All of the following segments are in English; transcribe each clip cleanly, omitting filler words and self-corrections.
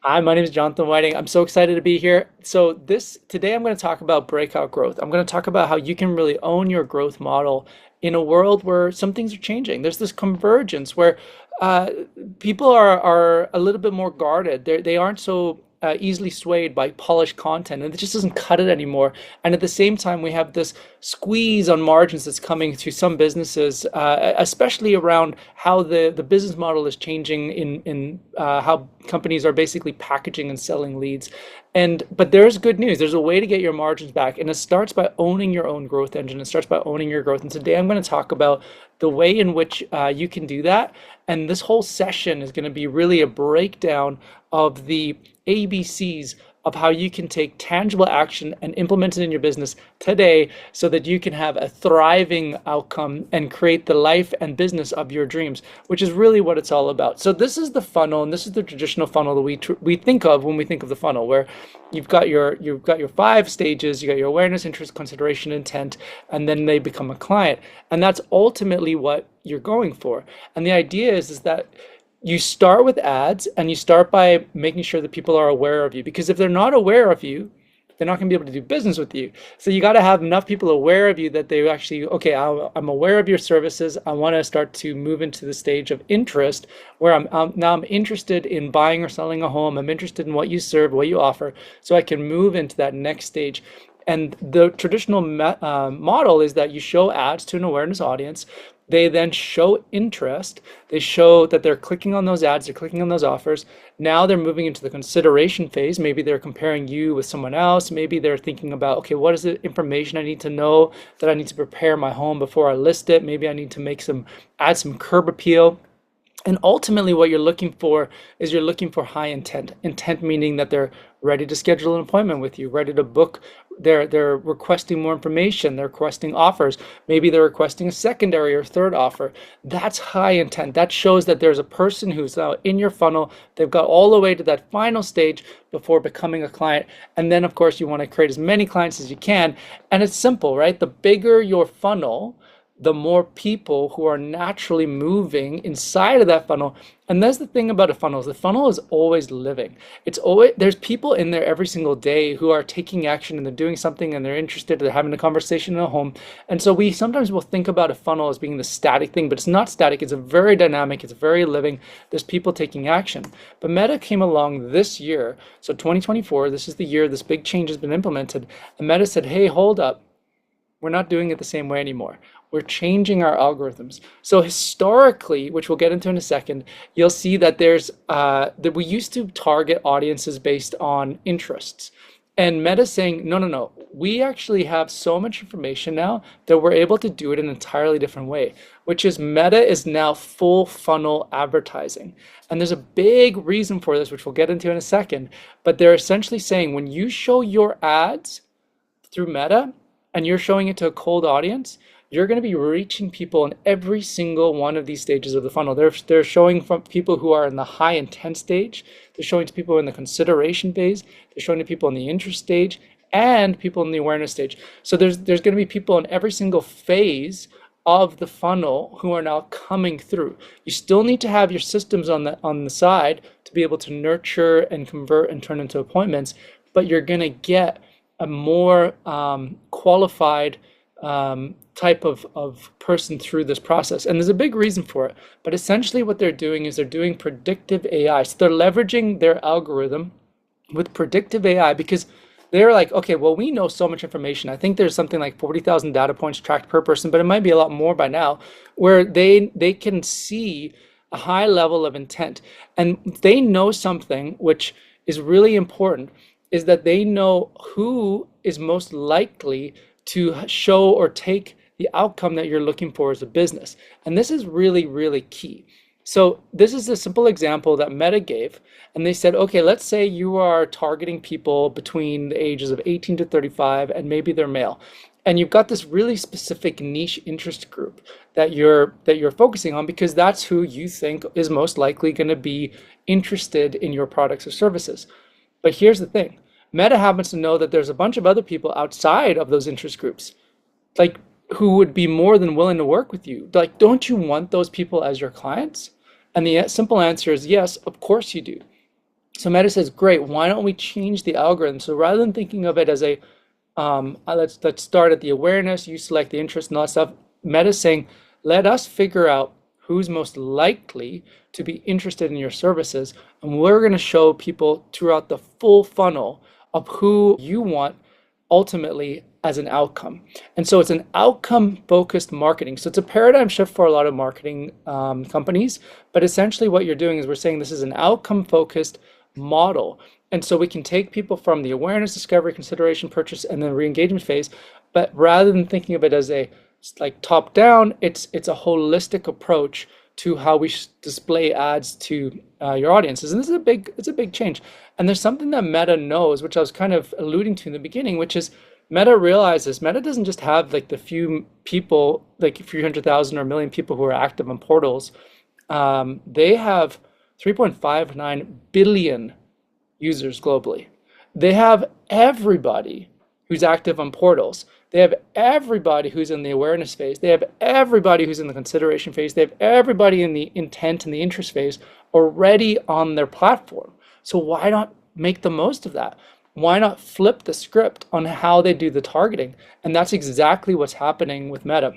Hi, my name is Jonathan Whiting. I'm so excited to be here. So this today I'm going to talk about breakout growth. I'm going to talk about how you can really own your growth model in a world where some things are changing. There's this convergence where uh, people are a little bit more guarded. They aren't so easily swayed by polished content, and it just doesn't cut it anymore. And at the same time, we have this squeeze on margins that's coming to some businesses, especially around how the business model is changing in how companies are basically packaging and selling leads. And but there's good news. There's a way to get your margins back, and it starts by owning your own growth engine. It starts by owning your growth. And today I'm going to talk about the way in which you can do that. And this whole session is going to be really a breakdown of the ABCs of how you can take tangible action and implement it in your business today so that you can have a thriving outcome and create the life and business of your dreams, which is really what it's all about. So this is the funnel, and this is the traditional funnel that we think of when we think of the funnel, where you've got your 5 stages. You got your awareness, interest, consideration, intent, and then they become a client. And that's ultimately what you're going for. And the idea is that you start with ads, and you start by making sure that people are aware of you, because if they're not aware of you, they're not going to be able to do business with you. So you got to have enough people aware of you that they actually, okay, I'm aware of your services. I want to start to move into the stage of interest, where I'm interested in buying or selling a home. I'm interested in what you serve, what you offer, so I can move into that next stage. And the traditional model is that you show ads to an awareness audience. They then show interest. They show that they're clicking on those ads, they're clicking on those offers. Now they're moving into the consideration phase. Maybe they're comparing you with someone else. Maybe they're thinking about, okay, what is the information I need to know that I need to prepare my home before I list it? Maybe I need to add some curb appeal. And ultimately, what you're looking for is you're looking for high intent. Intent meaning that they're ready to schedule an appointment with you, ready to book. They're requesting more information. They're requesting offers. Maybe they're requesting a secondary or third offer. That's high intent. That shows that there's a person who's now in your funnel. They've got all the way to that final stage before becoming a client. And then, of course, you want to create as many clients as you can. And it's simple, right? The bigger your funnel, the more people who are naturally moving inside of that funnel. And that's the thing about a funnel, is the funnel is always living. It's always, there's people in there every single day who are taking action, and they're doing something, and they're interested, they're having a conversation in a home. And so we sometimes will think about a funnel as being the static thing, but it's not static. It's a very dynamic, it's very living. There's people taking action. But Meta came along this year, so 2024, this is the year this big change has been implemented. And Meta said, hey, hold up, we're not doing it the same way anymore. We're changing our algorithms. So historically, which we'll get into in a second, you'll see that that we used to target audiences based on interests. And Meta's saying, no, no, no. We actually have so much information now that we're able to do it in an entirely different way, which is Meta is now full funnel advertising. And there's a big reason for this, which we'll get into in a second. But they're essentially saying when you show your ads through Meta and you're showing it to a cold audience, you're going to be reaching people in every single one of these stages of the funnel. They're showing from people who are in the high intent stage. They're showing to people in the consideration phase. They're showing to people in the interest stage and people in the awareness stage. So there's going to be people in every single phase of the funnel who are now coming through. You still need to have your systems on the side to be able to nurture and convert and turn into appointments, but you're going to get a more qualified type of person through this process. And there's a big reason for it. But essentially what they're doing is they're doing predictive AI. So they're leveraging their algorithm with predictive AI, because they're like, okay, well, we know so much information. I think there's something like 40,000 data points tracked per person, but it might be a lot more by now, where they can see a high level of intent. And they know something which is really important, is that they know who is most likely to show or take the outcome that you're looking for as a business. And this is really, really key. So this is a simple example that Meta gave. And they said, okay, let's say you are targeting people between the ages of 18 to 35, and maybe they're male. And you've got this really specific niche interest group that you're focusing on, because that's who you think is most likely going to be interested in your products or services. But here's the thing. Meta happens to know that there's a bunch of other people outside of those interest groups, like, who would be more than willing to work with you. Like, don't you want those people as your clients? And the simple answer is yes, of course you do. So Meta says, great, why don't we change the algorithm? So rather than thinking of it as a let's start at the awareness, you select the interest and all that stuff. Meta's saying, let us figure out who's most likely to be interested in your services, and we're going to show people throughout the full funnel of who you want ultimately as an outcome. And so it's an outcome focused marketing. So it's a paradigm shift for a lot of marketing companies. But essentially, what you're doing is we're saying this is an outcome focused model. And so we can take people from the awareness, discovery, consideration, purchase, and then re-engagement phase. But rather than thinking of it as a like top down, it's a holistic approach to how we display ads to your audiences. And this is it's a big change. And there's something that Meta knows, which I was kind of alluding to in the beginning, which is Meta realizes Meta doesn't just have like the few people, like a few 100,000 or a million people who are active on portals. They have 3.59 billion users globally. They have everybody who's active on portals. They have everybody who's in the awareness phase. They have everybody who's in the consideration phase. They have everybody in the intent and the interest phase already on their platform. So why not make the most of that? Why not flip the script on how they do the targeting? And that's exactly what's happening with Meta.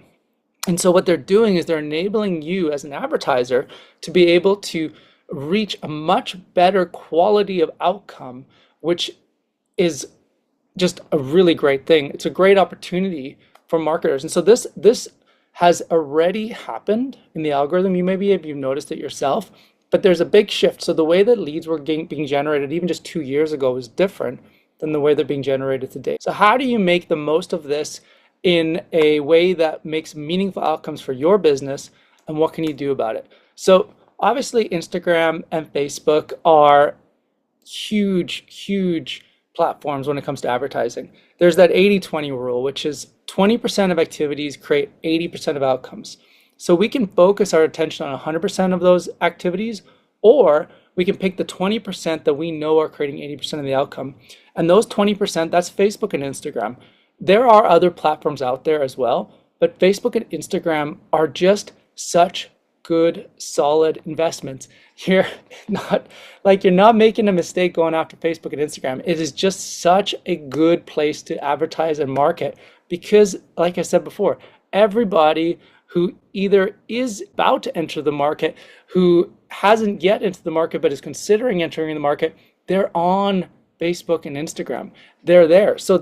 And so what they're doing is they're enabling you as an advertiser to be able to reach a much better quality of outcome, which is just a really great thing. It's a great opportunity for marketers. And so this has already happened in the algorithm. You maybe have you noticed it yourself, but there's a big shift. So the way that leads were being generated even just 2 years ago is different than the way they're being generated today. So how do you make the most of this in a way that makes meaningful outcomes for your business, and what can you do about it? So obviously Instagram and Facebook are huge platforms when it comes to advertising. There's that 80-20 rule, which is 20% of activities create 80% of outcomes. So we can focus our attention on 100% of those activities, or we can pick the 20% that we know are creating 80% of the outcome. And those 20%, that's Facebook and Instagram. There are other platforms out there as well, but Facebook and Instagram are just such good, solid investments. You're not making a mistake going after Facebook and Instagram. It is just such a good place to advertise and market because, like I said before, everybody who either is about to enter the market, who hasn't yet entered the market but is considering entering the market, they're on Facebook and Instagram. They're there. So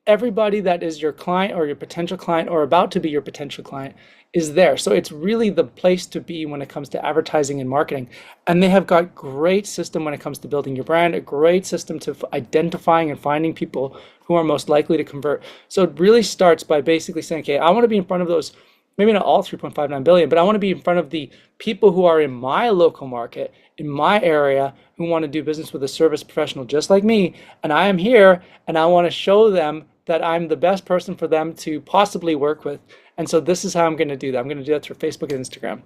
everybody that is your client or your potential client or about to be your potential client is there. So it's really the place to be when it comes to advertising and marketing. And they have got great system when it comes to building your brand, a great system to identifying and finding people who are most likely to convert. So it really starts by basically saying, okay, I want to be in front of those, maybe not all 3.59 billion, but I want to be in front of the people who are in my local market, in my area, who want to do business with a service professional just like me. And I am here and I want to show them that I'm the best person for them to possibly work with. And so this is how I'm going to do that. I'm going to do that through Facebook and Instagram.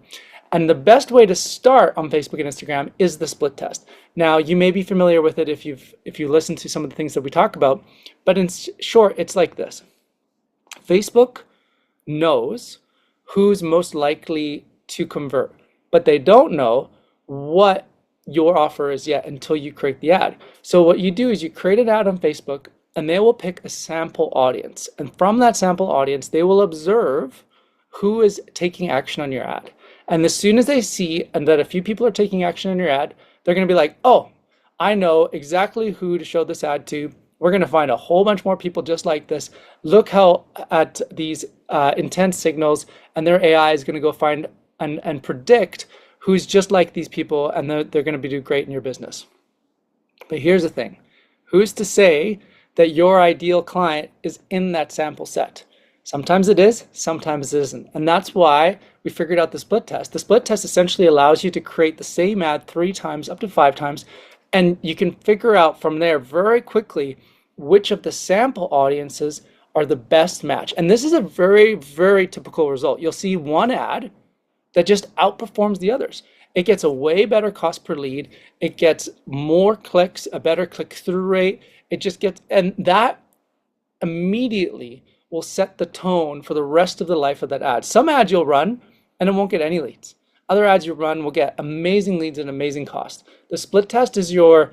And the best way to start on Facebook and Instagram is the split test. Now, you may be familiar with it if you listen to some of the things that we talk about, but in short, it's like this. Facebook knows who's most likely to convert, but they don't know what your offer is yet until you create the ad. So what you do is you create an ad on Facebook, and they will pick a sample audience. And from that sample audience, they will observe who is taking action on your ad. And as soon as they see and that a few people are taking action on your ad, they're going to be like, oh, I know exactly who to show this ad to. We're going to find a whole bunch more people just like this. Look how at these intense signals, and their AI is going to go find and predict who's just like these people, and they're going to do great in your business. But here's the thing. Who's to say that your ideal client is in that sample set? Sometimes it is, sometimes it isn't. And that's why we figured out the split test. The split test essentially allows you to create the same ad 3 times, up to 5 times, and you can figure out from there very quickly which of the sample audiences are the best match. And this is a very typical result. You'll see one ad that just outperforms the others. It gets a way better cost per lead. It gets more clicks, a better click-through rate. It just gets, and that immediately will set the tone for the rest of the life of that ad. Some ads you'll run and it won't get any leads. Other ads you run will get amazing leads and amazing cost. The split test is your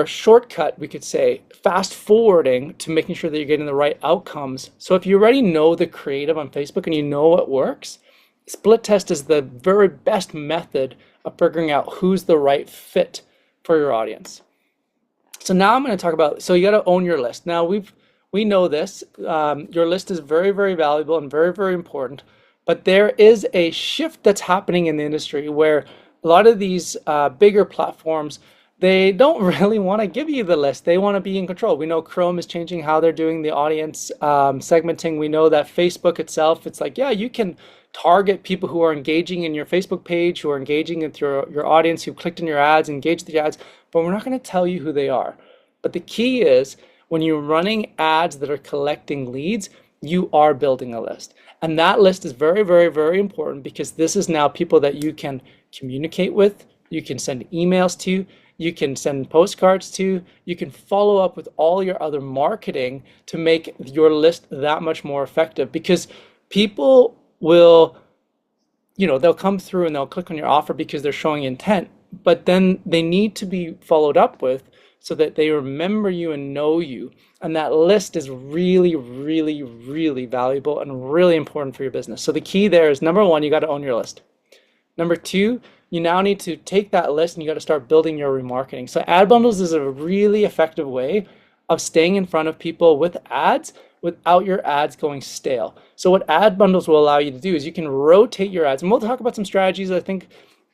shortcut, we could say, fast forwarding to making sure that you're getting the right outcomes. So if you already know the creative on Facebook and you know what works, split test is the very best method of figuring out who's the right fit for your audience. So now I'm going to talk about, so you got to own your list. Now we know this. Your list is very, very valuable and very, very important. But there is a shift that's happening in the industry where a lot of these bigger platforms, they don't really want to give you the list. They want to be in control. We know Chrome is changing how they're doing the audience segmenting. We know that Facebook itself, it's like, yeah, you can target people who are engaging in your Facebook page, who are engaging with your audience, who clicked on your ads, engaged the ads, but we're not going to tell you who they are. But the key is when you're running ads that are collecting leads, you are building a list. And that list is very, very, very important because this is now people that you can communicate with, you can send emails to, you can send postcards to, you can follow up with all your other marketing to make your list that much more effective because people will, they'll come through and they'll click on your offer because they're showing intent, but then they need to be followed up with so that they remember you and know you. And that list is really, really, really valuable and really important for your business. So the key there is number one, you got to own your list. Number two, you now need to take that list and you got to start building your remarketing. So ad bundles is a really effective way of staying in front of people with ads without your ads going stale. So what ad bundles will allow you to do is you can rotate your ads. And we'll talk about some strategies, I think,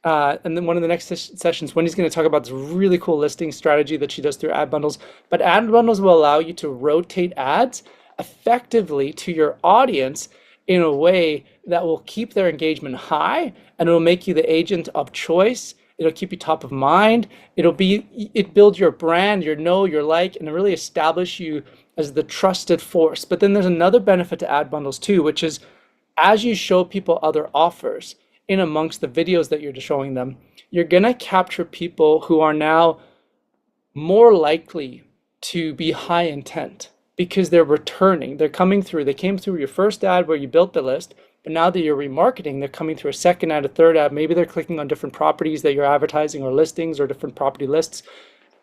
and then one of the next sessions, Wendy's going to talk about this really cool listing strategy that she does through ad bundles. But ad bundles will allow you to rotate ads effectively to your audience in a way that will keep their engagement high and it will make you the agent of choice. It'll keep you top of mind. It builds your brand, your know, your like, and it really establish you as the trusted force. But then there's another benefit to ad bundles too, which is as you show people other offers in amongst the videos that you're showing them, you're gonna capture people who are now more likely to be high intent because they're returning, they're coming through, they came through your first ad where you built the list, but now that you're remarketing, they're coming through a second ad, a third ad, maybe they're clicking on different properties that you're advertising or listings or different property lists.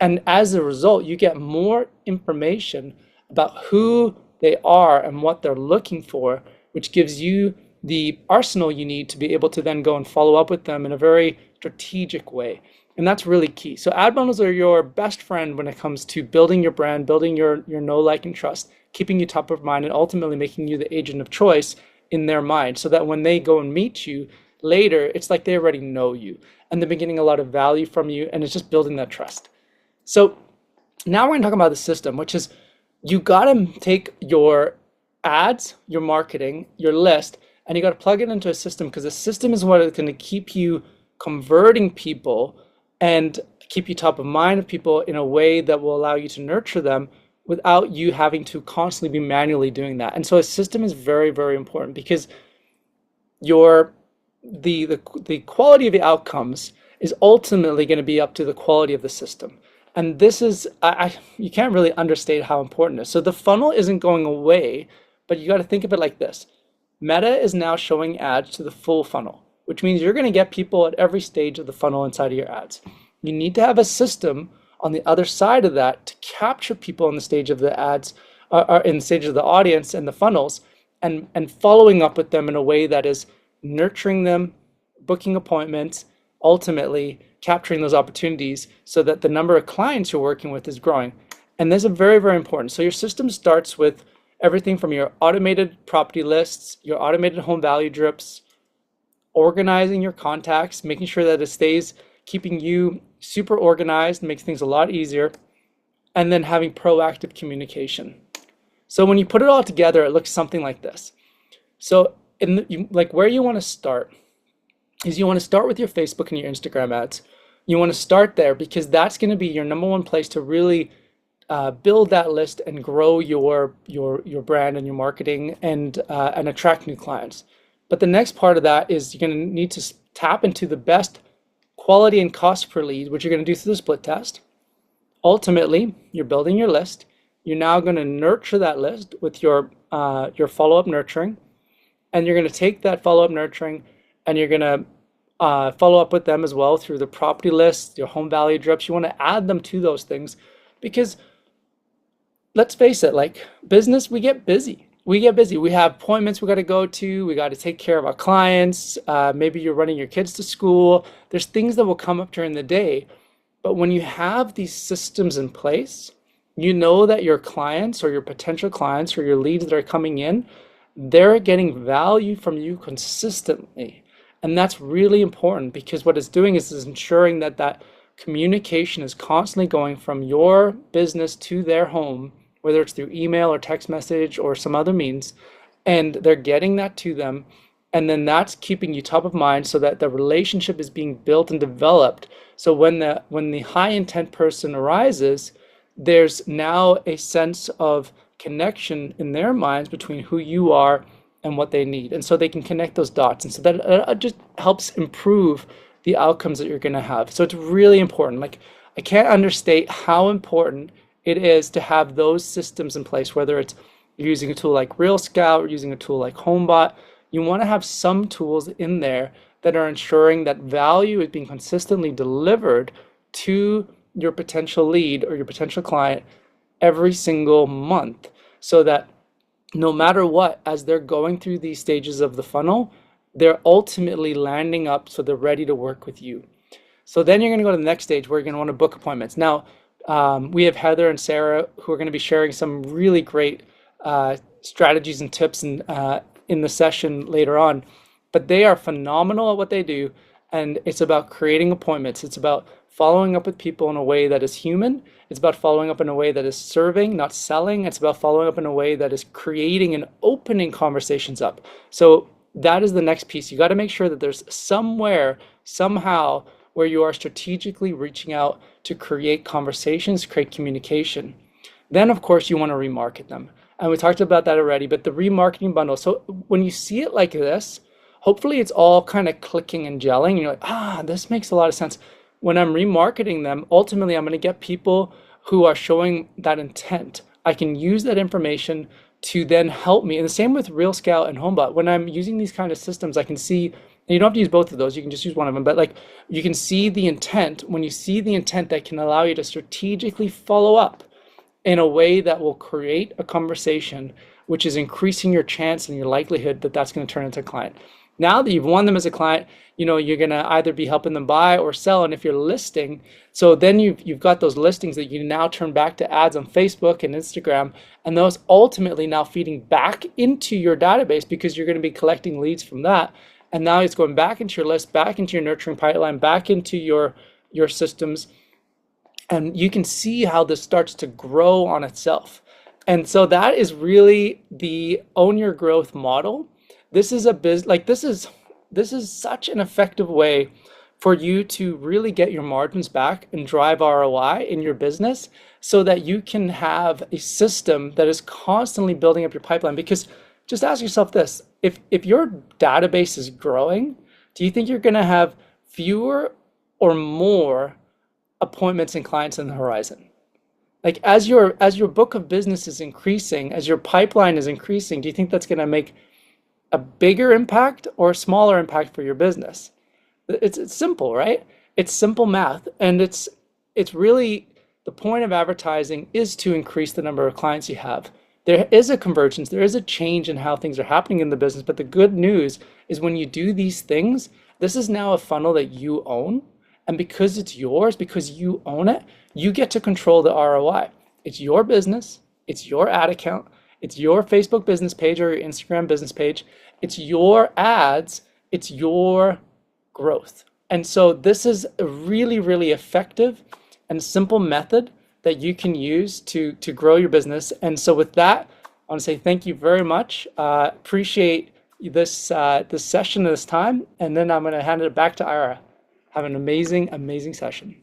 And as a result, you get more information about who they are and what they're looking for, which gives you the arsenal you need to be able to then go and follow up with them in a very strategic way. And that's really key. So ad bundles are your best friend when it comes to building your brand, building your know, like, and trust, keeping you top of mind, and ultimately making you the agent of choice in their mind so that when they go and meet you later, it's like they already know you and they're getting a lot of value from you, and it's just building that trust. So now we're going to talk about the system, which is you got to take your ads, your marketing, your list, and you got to plug it into a system because the system is what is going to keep you converting people and keep you top of mind of people in a way that will allow you to nurture them without you having to constantly be manually doing that. And so a system is very, very important because the quality of the outcomes is ultimately going to be up to the quality of the system. And this is, you can't really understate how important it is. So the funnel isn't going away, but you got to think of it like this. Meta is now showing ads to the full funnel, which means you're going to get people at every stage of the funnel inside of your ads. You need to have a system on the other side of that to capture people on the stage of the ads, or in the stage of the audience and the funnels, and following up with them in a way that is nurturing them, booking appointments, ultimately capturing those opportunities so that the number of clients you're working with is growing. And this is very, very important. So your system starts with everything from your automated property lists, your automated home value drips, organizing your contacts, making sure that it stays keeping you super organized, makes things a lot easier, and then having proactive communication. So when you put it all together, it looks something like this. So where you want to start is you want to start with your Facebook and your Instagram ads. You want to start there because that's going to be your number one place to really build that list and grow your brand and your marketing and attract new clients. But the next part of that is you're going to need to tap into the best quality and cost per lead, which you're going to do through the split test. Ultimately, you're building your list. You're now going to nurture that list with your follow-up nurturing, and you're going to take that follow-up nurturing and you're going to follow up with them as well through the property list, your home value drips. You want to add them to those things because let's face it, like business, we get busy. We get busy. We have appointments we got to go to. We got to take care of our clients. Maybe you're running your kids to school. There's things that will come up during the day. But when you have these systems in place, you know that your clients or your potential clients or your leads that are coming in, they're getting value from you consistently. And that's really important because what it's doing is ensuring that that communication is constantly going from your business to their home, whether it's through email or text message or some other means, and they're getting that to them. And then that's keeping you top of mind so that the relationship is being built and developed. So when the high intent person arises, there's now a sense of connection in their minds between who you are and what they need. And so they can connect those dots. And so that just helps improve the outcomes that you're going to have. So it's really important. Like, I can't understate how important it is to have those systems in place, whether it's you're using a tool like Real Scout or using a tool like HomeBot. You want to have some tools in there that are ensuring that value is being consistently delivered to your potential lead or your potential client every single month, so that no matter what, as they're going through these stages of the funnel, they're ultimately landing up so they're ready to work with you. So then you're going to go to the next stage where you're going to want to book appointments. Now, we have Heather and Sarah who are going to be sharing some really great strategies and tips in the session later on, but they are phenomenal at what they do. And it's about creating appointments. It's about following up with people in a way that is human. It's about following up in a way that is serving, not selling. It's about following up in a way that is creating and opening conversations up. So that is the next piece. You got to make sure that there's somewhere, somehow, where you are strategically reaching out to create conversations, create communication. Then, of course, you want to remarket them. And we talked about that already, but the remarketing bundle. So when you see it like this, hopefully it's all kind of clicking and gelling. And you're like, this makes a lot of sense. When I'm remarketing them, ultimately I'm going to get people who are showing that intent. I can use that information to then help me. And the same with Real Scout and HomeBot. When I'm using these kind of systems, I can see, and you don't have to use both of those, you can just use one of them, but like you can see the intent. When you see the intent, that can allow you to strategically follow up in a way that will create a conversation, which is increasing your chance and your likelihood that that's going to turn into a client. Now that you've won them as a client, you're going to either be helping them buy or sell. And if you're listing, so then you've got those listings that you now turn back to ads on Facebook and Instagram, and those ultimately now feeding back into your database because you're going to be collecting leads from that. And now it's going back into your list, back into your nurturing pipeline, back into your systems. And you can see how this starts to grow on itself. And so that is really the own your growth model. This is this is such an effective way for you to really get your margins back and drive ROI in your business so that you can have a system that is constantly building up your pipeline. Because just ask yourself this, if your database is growing, do you think you're going to have fewer or more appointments and clients on the horizon? Like as your book of business is increasing, as your pipeline is increasing, do you think that's going to make a bigger impact or a smaller impact for your business? It's simple, right? It's simple math. And it's really the point of advertising is to increase the number of clients you have. There is a convergence, there is a change in how things are happening in the business. But the good news is when you do these things, this is now a funnel that you own. And because it's yours, because you own it, you get to control the ROI. It's your business, it's your ad account, it's your Facebook business page or your Instagram business page. It's your ads, it's your growth. And so this is a really, really effective and simple method that you can use to grow your business. And so with that, I want to say thank you very much. Appreciate this session, this time. And then I'm going to hand it back to Ira. Have an amazing, amazing session.